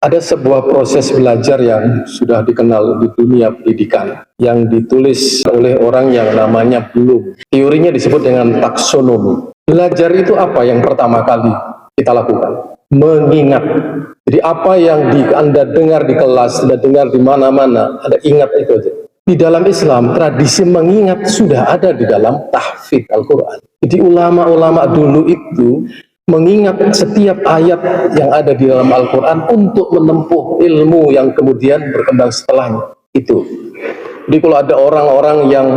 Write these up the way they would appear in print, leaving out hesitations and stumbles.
Ada sebuah proses belajar yang sudah dikenal di dunia pendidikan yang ditulis oleh orang yang namanya Bloom. Teorinya disebut dengan taksonomi. Belajar itu apa yang pertama kali kita lakukan? Mengingat. Jadi apa yang Anda dengar di kelas, Anda dengar di mana-mana, Anda ingat itu aja. Di dalam Islam, tradisi mengingat sudah ada di dalam tahfidz Al-Quran. Jadi ulama-ulama dulu itu mengingat setiap ayat yang ada di dalam Al-Quran untuk menempuh ilmu yang kemudian berkembang setelahnya. Itu. Jadi kalau ada orang-orang yang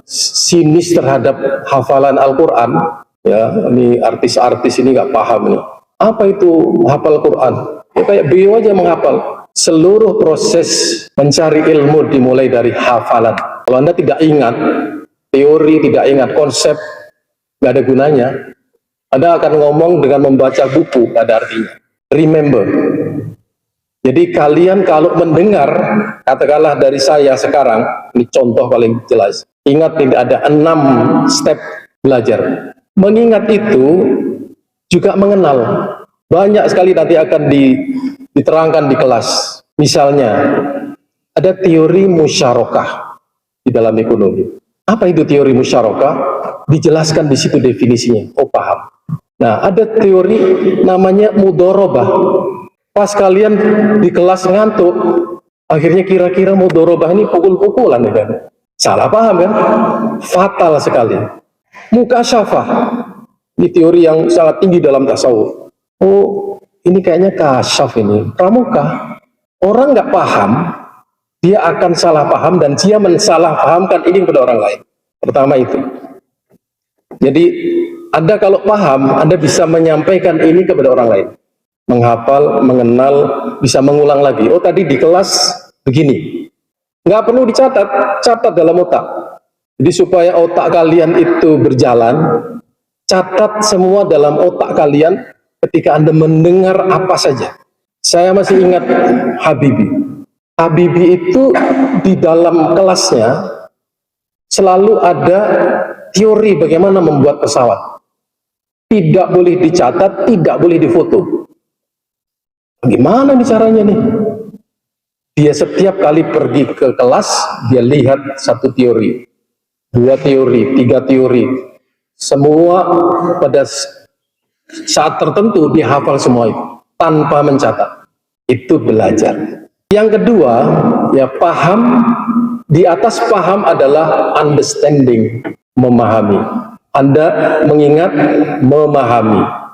sinis terhadap hafalan Al-Quran, ya, ini artis-artis ini nggak paham nih. Apa itu hafal Quran? Ya kayak beliau aja menghafal. Seluruh proses mencari ilmu dimulai dari hafalan. Kalau Anda tidak ingat teori, tidak ingat konsep, nggak ada gunanya. Anda akan ngomong dengan membaca buku, nggak ada artinya. Remember. Jadi kalian kalau mendengar, katakanlah dari saya sekarang, ini contoh paling jelas. Ingat tidak ada 6 step belajar. Mengingat itu juga mengenal. Banyak sekali nanti akan diterangkan di kelas. Misalnya, ada teori musyarakah di dalam ekonomi. Apa itu teori musyarakah? Dijelaskan di situ definisinya. Oh, paham. Nah, ada teori namanya mudharabah. Pas kalian di kelas ngantuk, akhirnya kira-kira mudharabah ini pukul-pukulan ya kan? Salah paham kan? Fatal sekali. Mukasyafah. Ini teori yang sangat tinggi dalam tasawuf. Oh, ini kayaknya kasyaf ini. Pramuka. Orang nggak paham, dia akan salah paham dan dia mensalah pahamkan ini kepada orang lain. Pertama itu. Jadi, Anda kalau paham, Anda bisa menyampaikan ini kepada orang lain. Menghafal, mengenal, bisa mengulang lagi. Oh, tadi di kelas begini. Nggak perlu dicatat, catat dalam otak. Jadi supaya otak kalian itu berjalan, catat semua dalam otak kalian ketika Anda mendengar apa saja. Saya masih ingat Habibie. Habibie itu di dalam kelasnya selalu ada teori bagaimana membuat pesawat. Tidak boleh dicatat, tidak boleh difoto. Gimana nih caranya nih? Dia setiap kali pergi ke kelas, dia lihat 1 teori, 2 teori, 3 teori. Semua pada saat tertentu dia hafal semua itu tanpa mencatat. Itu belajar. Yang kedua, ya paham. Di atas paham adalah understanding, memahami. Anda mengingat, memahami.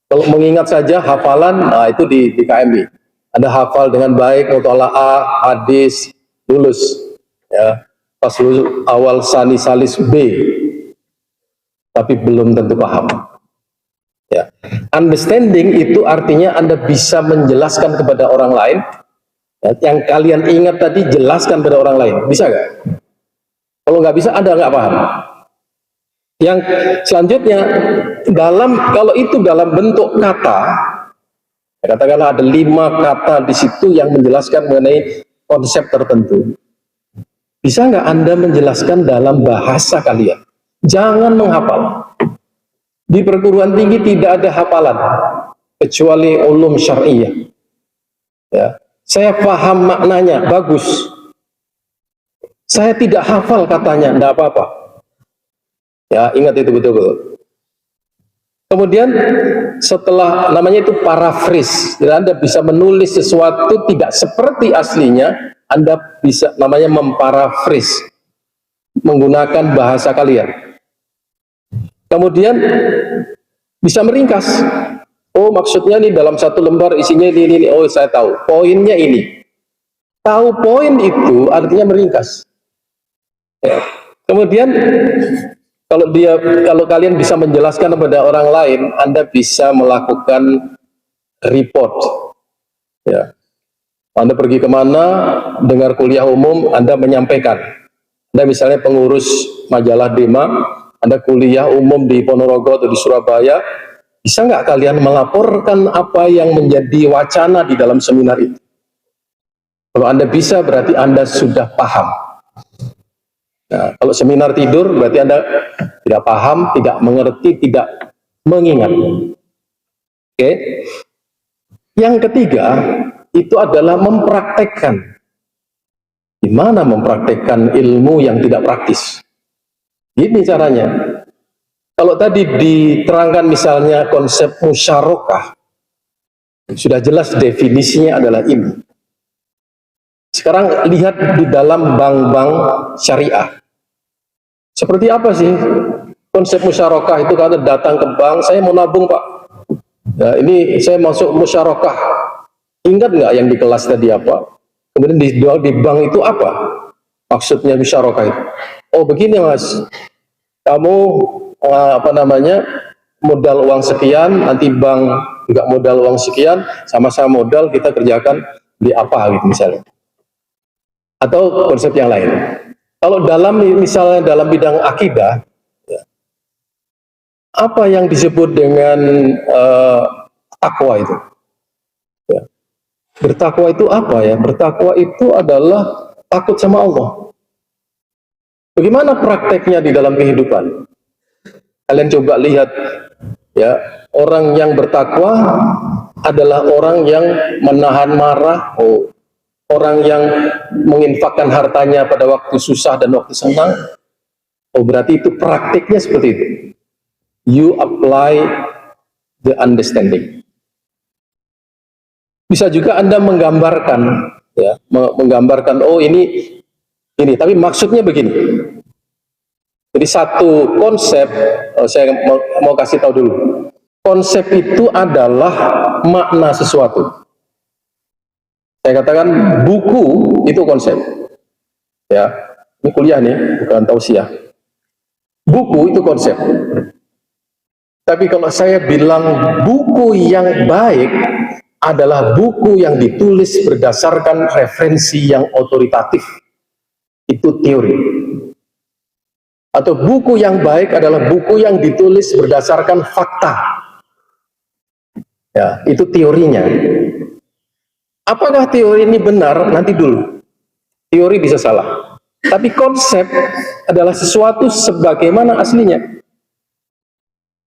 Kalau mengingat saja hafalan, nah itu di KMB. Anda hafal dengan baik, mutola'ah, hadis, lulus. Ya, pas lulus awal sani salis B, tapi belum tentu paham. Ya. Understanding itu artinya Anda bisa menjelaskan kepada orang lain, ya, yang kalian ingat tadi jelaskan kepada orang lain. Bisa nggak? Kalau nggak bisa, Anda nggak paham. Yang selanjutnya, kalau itu dalam bentuk kata, katakanlah ada 5 kata di situ yang menjelaskan mengenai konsep tertentu. Bisa nggak Anda menjelaskan dalam bahasa kalian? Jangan menghafal. Di perguruan tinggi tidak ada hafalan kecuali ulum syar'iyah. Ya, saya paham maknanya, bagus. Saya tidak hafal katanya, tidak apa-apa. Ya, ingat itu betul-betul. Kemudian setelah namanya itu paraphrase, jadi Anda bisa menulis sesuatu tidak seperti aslinya, Anda bisa namanya memparaphrase menggunakan bahasa kalian. Kemudian bisa meringkas. Oh, maksudnya nih dalam 1 lembar isinya ini. Oh, saya tahu. Poinnya ini. Tahu poin itu artinya meringkas. Ya. Kemudian kalau kalian bisa menjelaskan kepada orang lain, Anda bisa melakukan report. Ya. Anda pergi kemana, dengar kuliah umum, Anda menyampaikan. Anda misalnya pengurus majalah Dema, Anda kuliah umum di Ponorogo atau di Surabaya, bisa nggak kalian melaporkan apa yang menjadi wacana di dalam seminar itu? Kalau Anda bisa, berarti Anda sudah paham. Nah, kalau seminar tidur, berarti Anda tidak paham, tidak mengerti, tidak mengingat. Oke. Yang ketiga, itu adalah mempraktekkan. Gimana mempraktekkan ilmu yang tidak praktis? Gini caranya. Kalau tadi diterangkan misalnya konsep musyarakah, sudah jelas definisinya adalah ini. Sekarang lihat di dalam bank-bank syariah. Seperti apa sih konsep musyarakah itu? Kalau datang ke bank, saya mau nabung Pak. Ya, ini saya masuk musyarakah. Ingat nggak yang di kelas tadi apa? Kemudian di bank itu apa? Maksudnya musyarakah itu. Oh begini Mas, kamu modal uang sekian, nanti bank nggak modal uang sekian, sama-sama modal kita kerjakan di apa gitu misalnya. Atau konsep yang lain. Kalau misalnya dalam bidang akidah, ya, apa yang disebut dengan takwa itu? Ya. Bertakwa itu apa ya? Bertakwa itu adalah takut sama Allah. Bagaimana prakteknya di dalam kehidupan? Kalian coba lihat, ya, orang yang bertakwa adalah orang yang menahan marah, orang yang menginfakkan hartanya pada waktu susah dan waktu senang. Oh, berarti itu praktiknya seperti itu. You apply the understanding. Bisa juga Anda menggambarkan, ya, menggambarkan, oh ini, tapi maksudnya begini. Jadi satu konsep, saya mau kasih tahu dulu. Konsep itu adalah makna sesuatu. Saya katakan buku itu konsep. Ya, ini kuliah nih, bukan tausiah. Buku itu konsep. Tapi kalau saya bilang buku yang baik adalah buku yang ditulis berdasarkan referensi yang otoritatif. Itu teori. Atau buku yang baik adalah buku yang ditulis berdasarkan fakta. Ya, itu teorinya. Apakah teori ini benar? Nanti dulu. Teori bisa salah. Tapi konsep adalah sesuatu sebagaimana aslinya.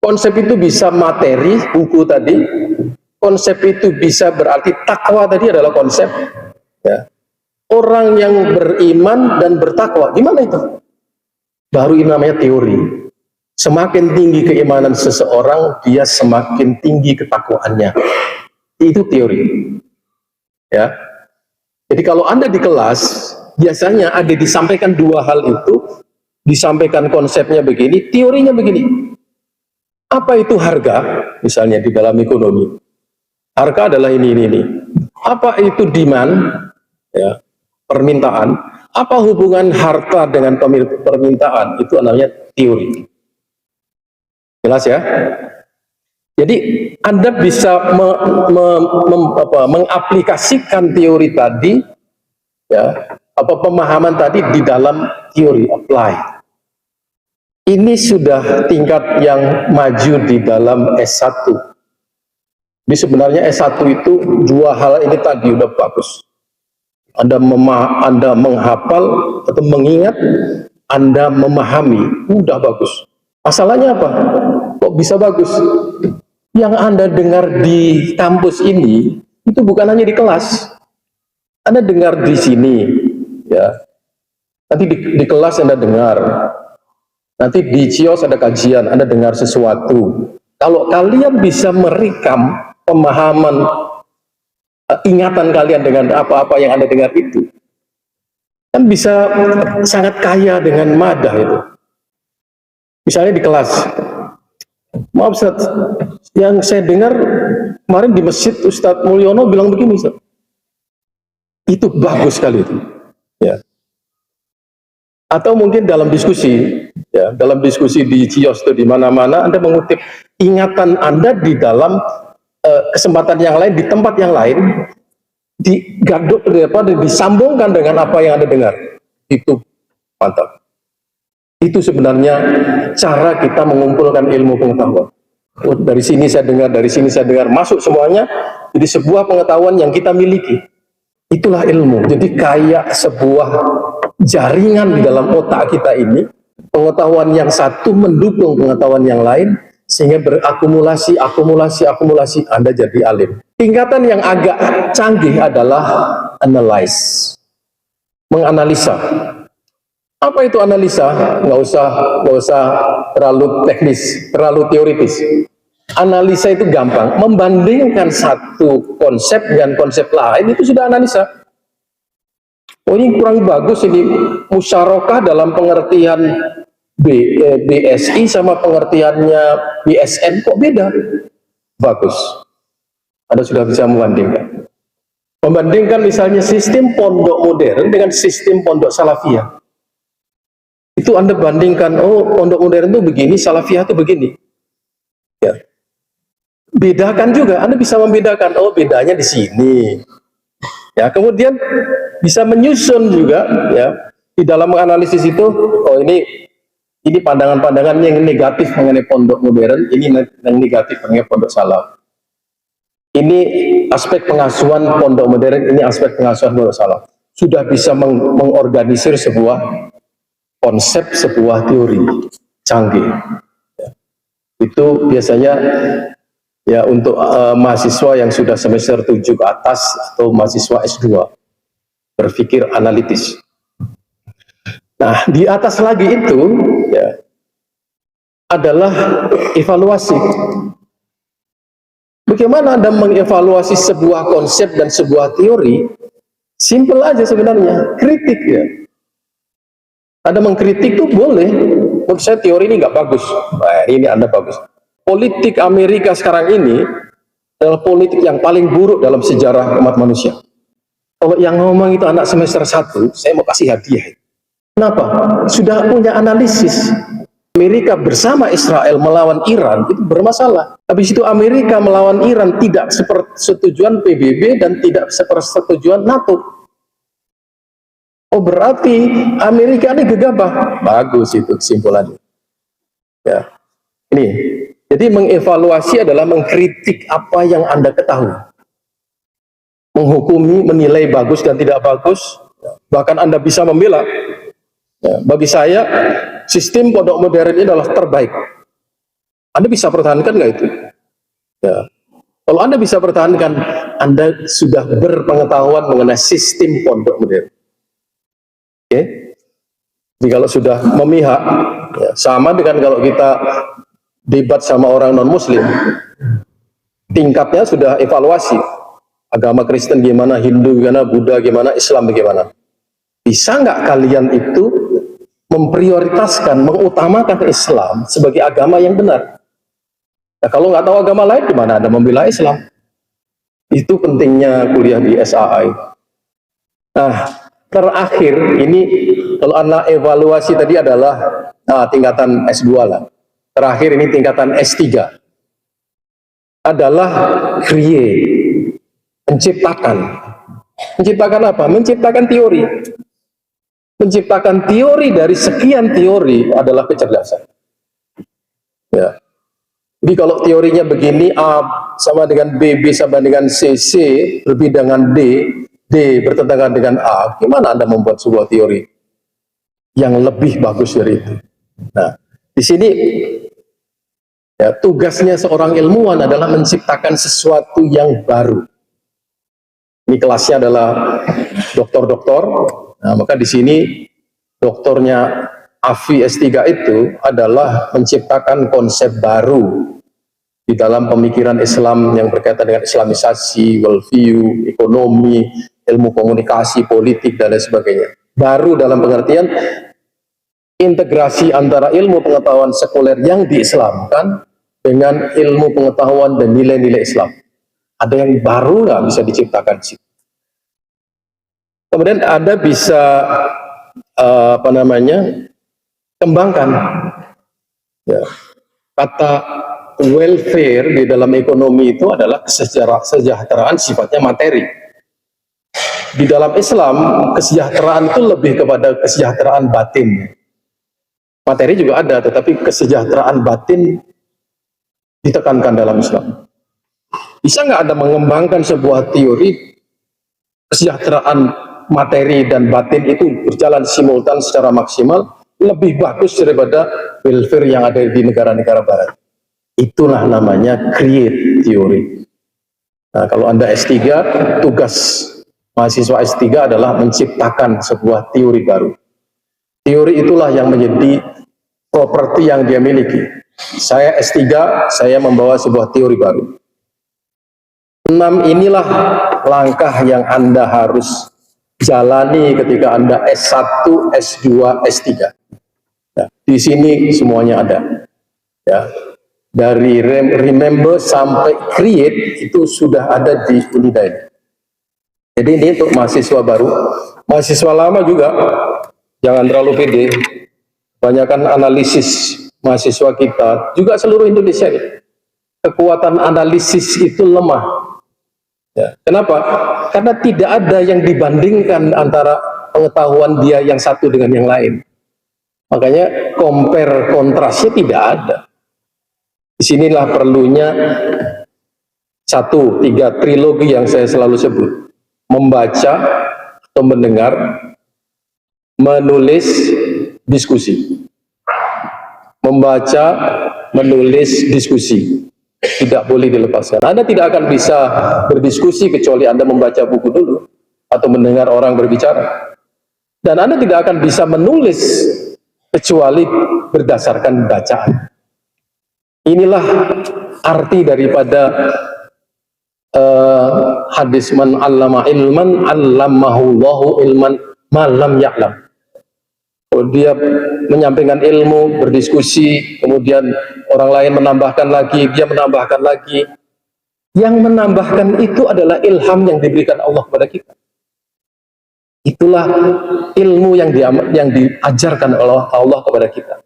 Konsep itu bisa materi, buku tadi. Konsep itu bisa berarti takwa tadi adalah konsep. Ya. Orang yang beriman dan bertakwa, gimana itu? Baru ini namanya teori. Semakin tinggi keimanan seseorang, dia semakin tinggi ketakwaannya. Itu teori. Ya. Jadi kalau Anda di kelas, biasanya ada disampaikan dua hal itu, disampaikan konsepnya begini, teorinya begini. Apa itu harga? Misalnya di dalam ekonomi. Harga adalah ini. Apa itu demand? Ya, permintaan. Apa hubungan harta dengan permintaan? Itu namanya teori. Jelas ya? Jadi Anda bisa mengaplikasikan teori tadi, ya, pemahaman tadi di dalam teori, apply. Ini sudah tingkat yang maju di dalam S1. Jadi sebenarnya S1 itu dua hal ini tadi udah bagus. Anda menghafal atau mengingat, Anda memahami, udah bagus. Masalahnya apa? Kok bisa bagus? Yang Anda dengar di kampus ini, itu bukan hanya di kelas. Anda dengar di sini, ya. Nanti di kelas Anda dengar. Nanti di CIOS ada kajian, Anda dengar sesuatu. Kalau kalian bisa merekam pemahaman, ingatan kalian dengan apa-apa yang Anda dengar itu, kan bisa sangat kaya dengan madah itu. Misalnya di kelas, maaf Ustaz, yang saya dengar kemarin di masjid Ustadz Mulyono bilang begini Ustaz. Itu bagus sekali itu. Ya. Atau mungkin dalam diskusi, ya, dalam diskusi di CIOS itu di mana-mana Anda mengutip ingatan Anda di dalam kesempatan yang lain, di tempat yang lain, disambungkan dengan apa yang Anda dengar. Itu mantap. Itu sebenarnya cara kita mengumpulkan ilmu pengetahuan. Dari sini saya dengar, masuk semuanya jadi sebuah pengetahuan yang kita miliki. Itulah ilmu. Jadi kayak sebuah jaringan di dalam otak kita ini, pengetahuan yang satu mendukung pengetahuan yang lain, Sehingga berakumulasi, akumulasi, Anda jadi alim. Tingkatan yang agak canggih adalah analyze, menganalisa. Apa itu analisa? Nggak usah terlalu teknis, terlalu teoritis. Analisa itu gampang, membandingkan satu konsep dengan konsep lain itu sudah analisa. Oh, ini kurang bagus, ini musyarakah dalam pengertian BSI sama pengertiannya BSN kok beda? Bagus. Anda sudah bisa membandingkan. Membandingkan misalnya sistem pondok modern dengan sistem pondok salafiyah. Itu Anda bandingkan, oh pondok modern itu begini, salafiyah itu begini. Ya. Bedakan juga, Anda bisa membedakan, oh bedanya di sini. Ya, kemudian bisa menyusun juga ya di dalam menganalisis itu, oh ini pandangan-pandangan yang negatif mengenai pondok modern, ini yang negatif mengenai pondok salaf. Ini aspek pengasuhan pondok modern, ini aspek pengasuhan pondok salaf. Sudah bisa mengorganisir sebuah konsep, sebuah teori canggih. Ya. Itu biasanya ya untuk mahasiswa yang sudah semester 7 ke atas atau mahasiswa S2 berpikir analitis. Nah, di atas lagi itu ya adalah evaluasi. Bagaimana Anda mengevaluasi sebuah konsep dan sebuah teori? Simpel aja sebenarnya, kritik ya. Anda mengkritik itu boleh. Menurut saya teori ini nggak bagus. Nah, ini Anda bagus. Politik Amerika sekarang ini adalah politik yang paling buruk dalam sejarah umat manusia. Kalau yang ngomong itu anak semester 1, saya mau kasih hadiah. Kenapa? Sudah punya analisis. Amerika bersama Israel melawan Iran itu bermasalah. Habis itu Amerika melawan Iran tidak sepersetujuan PBB dan tidak sepersetujuan NATO. Oh berarti Amerika ini gegabah. Bagus itu kesimpulannya. Ya. Ini. Jadi mengevaluasi adalah mengkritik apa yang Anda ketahui. Menghukumi, menilai bagus dan tidak bagus. Bahkan Anda bisa membela. Ya, bagi saya, sistem pondok modern ini adalah terbaik. Anda bisa pertahankan nggak itu? Ya. Kalau Anda bisa pertahankan, Anda sudah berpengetahuan mengenai sistem pondok modern. Oke? Jadi kalau sudah memihak, ya, sama dengan kalau kita debat sama orang non-muslim, tingkatnya sudah evaluasi. Agama Kristen gimana, Hindu gimana, Buddha gimana, Islam bagaimana. Bisa nggak kalian itu memprioritaskan, mengutamakan Islam sebagai agama yang benar? Nah, kalau nggak tahu agama lain, gimana Anda membela Islam? Itu pentingnya kuliah di SAI. Nah, terakhir ini kalau anak evaluasi tadi adalah tingkatan S2 lah. Terakhir ini tingkatan S3. Adalah create, menciptakan. Menciptakan apa? Menciptakan teori. Menciptakan teori dari sekian teori adalah kecerdasan. Ya. Jadi kalau teorinya begini, A sama dengan B, B sama dengan C, C lebih dengan D, D bertentangan dengan A, gimana Anda membuat sebuah teori yang lebih bagus dari itu? Nah, di sini ya, tugasnya seorang ilmuwan adalah menciptakan sesuatu yang baru. Ini kelasnya adalah doktor-doktor. Nah, maka di sini doktornya AFI S3 itu adalah menciptakan konsep baru di dalam pemikiran Islam yang berkaitan dengan Islamisasi, worldview, ekonomi, ilmu komunikasi, politik, dan lain sebagainya. Baru dalam pengertian integrasi antara ilmu pengetahuan sekuler yang diislamkan dengan ilmu pengetahuan dan nilai-nilai Islam. Ada yang baru nggak bisa diciptakan di situ. Kemudian Anda bisa kembangkan ya, kata welfare di dalam ekonomi itu adalah kesejahteraan sifatnya materi. Di dalam Islam kesejahteraan itu lebih kepada kesejahteraan batin. Materi juga ada, tetapi kesejahteraan batin ditekankan dalam Islam. Bisa nggak Anda mengembangkan sebuah teori kesejahteraan materi dan batin itu berjalan simultan secara maksimal lebih bagus daripada welfare yang ada di negara-negara barat? Itulah namanya create teori. Nah, kalau Anda S3, tugas mahasiswa S3 adalah menciptakan sebuah teori baru. Teori itulah yang menjadi properti yang dia miliki. Saya S3, saya membawa sebuah teori baru. 6 inilah langkah yang Anda harus jalani ketika Anda S1, S2, S3. Nah, di sini semuanya ada. Ya. Dari remember sampai create itu sudah ada di Unida ini. Jadi ini untuk mahasiswa baru. Mahasiswa lama juga jangan terlalu pede. Banyakkan analisis mahasiswa kita, juga seluruh Indonesia ini. Kekuatan analisis itu lemah. Ya. Kenapa? Karena tidak ada yang dibandingkan antara pengetahuan dia yang satu dengan yang lain. Makanya compare kontrasnya tidak ada. Disinilah perlunya 1, 3 trilogi yang saya selalu sebut. Membaca atau mendengar, menulis, diskusi. Membaca, menulis, diskusi. Tidak boleh dilepaskan. Anda tidak akan bisa berdiskusi kecuali Anda membaca buku dulu atau mendengar orang berbicara. Dan Anda tidak akan bisa menulis kecuali berdasarkan bacaan. Inilah arti daripada hadis man 'allama ilman 'allamahullahu ilman ma lam ya'lam. Kalau dia menyampaikan ilmu, berdiskusi, kemudian orang lain menambahkan lagi, dia menambahkan lagi. Yang menambahkan itu adalah ilham yang diberikan Allah kepada kita. Itulah ilmu yang diajarkan oleh Allah kepada kita.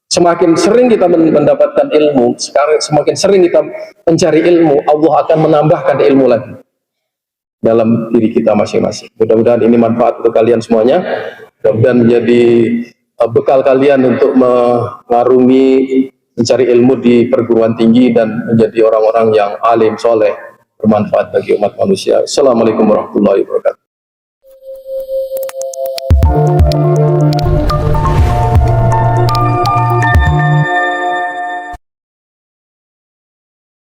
Semakin sering kita mendapatkan ilmu, semakin sering kita mencari ilmu, Allah akan menambahkan ilmu lagi dalam diri kita masing-masing. Mudah-mudahan ini manfaat untuk kalian semuanya. Mudah-mudahan menjadi bekal kalian untuk mengarungi mencari ilmu di perguruan tinggi dan menjadi orang-orang yang alim, soleh, bermanfaat bagi umat manusia. Assalamualaikum warahmatullahi wabarakatuh.